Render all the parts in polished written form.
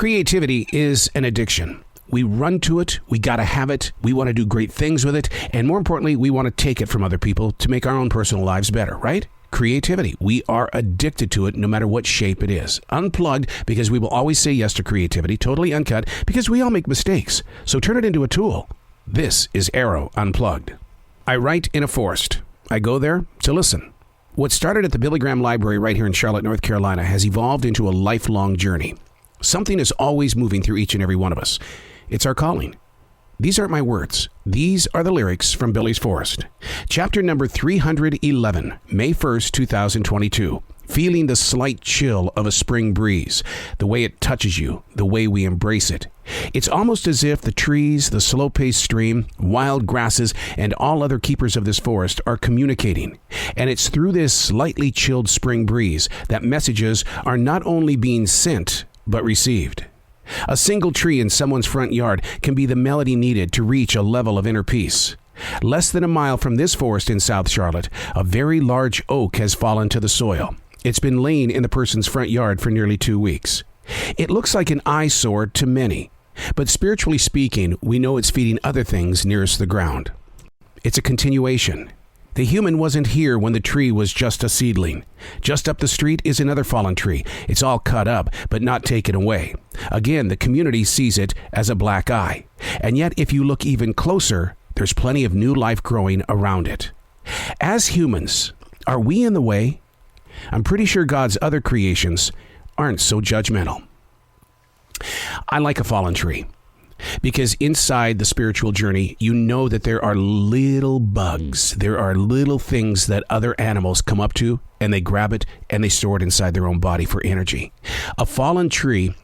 Creativity is an addiction. We run to it, we gotta have it, we want to do great things with it, and more importantly, we want to take it from other people to make our own personal lives better, right? Creativity. We are addicted to it no matter what shape it is. Unplugged, because we will always say yes to creativity. Totally uncut, because we all make mistakes. So turn it into a tool. This is Arroe Unplugged. I write in a forest. I go there to listen. What started at the Billy Graham Library right here in Charlotte, North Carolina, has evolved into a lifelong journey. Something is always moving through each and every one of us. It's our calling. These aren't my words. These are the lyrics from Billy's Forest. Chapter number 311, May 1st, 2022. Feeling the slight chill of a spring breeze, the way it touches you, the way we embrace it. It's almost as if the trees, the slow-paced stream, wild grasses, and all other keepers of this forest are communicating. And it's through this slightly chilled spring breeze that messages are not only being sent, but received. A single tree in someone's front yard can be the melody needed to reach a level of inner peace. Less than a mile from this forest in South Charlotte, a very large oak has fallen to the soil. It's been laying in the person's front yard for nearly 2 weeks. It looks like an eyesore to many, but spiritually speaking, we know it's feeding other things nearest the ground. It's a continuation. The human wasn't here when the tree was just a seedling. Just up the street is another fallen tree. It's all cut up, but not taken away. Again, the community sees it as a black eye. And yet, if you look even closer, there's plenty of new life growing around it. As humans, are we in the way? I'm pretty sure God's other creations aren't so judgmental. I like a fallen tree. Because inside the spiritual journey, you know that there are little bugs. There are little things that other animals come up to, and they grab it, and they store it inside their own body for energy. A fallen tree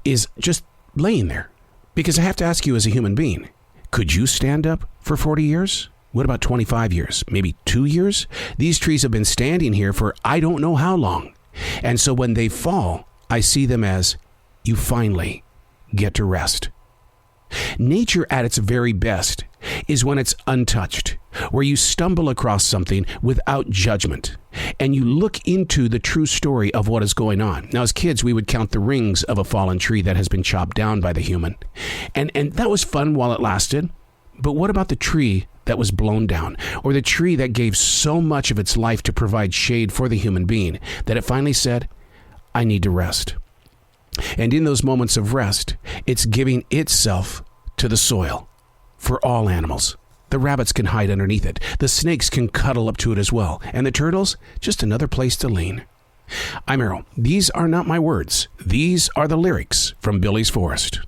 is just laying there. Because I have to ask you as a human being, could you stand up for 40 years? What about 25 years? Maybe 2 years? These trees have been standing here for I don't know how long. And so when they fall, I see them as you finally get to rest. Nature at its very best is when it's untouched, where you stumble across something without judgment, and you look into the true story of what is going on. Now, as kids, we would count the rings of a fallen tree that has been chopped down by the human, and that was fun while it lasted. But what about the tree that was blown down, or the tree that gave so much of its life to provide shade for the human being that it finally said, I need to rest. And in those moments of rest, it's giving itself to the soil for all animals. The rabbits can hide underneath it. The snakes can cuddle up to it as well. And the turtles, just another place to lean. I'm Arroe. These are not my words. These are the lyrics from Billy's Forest.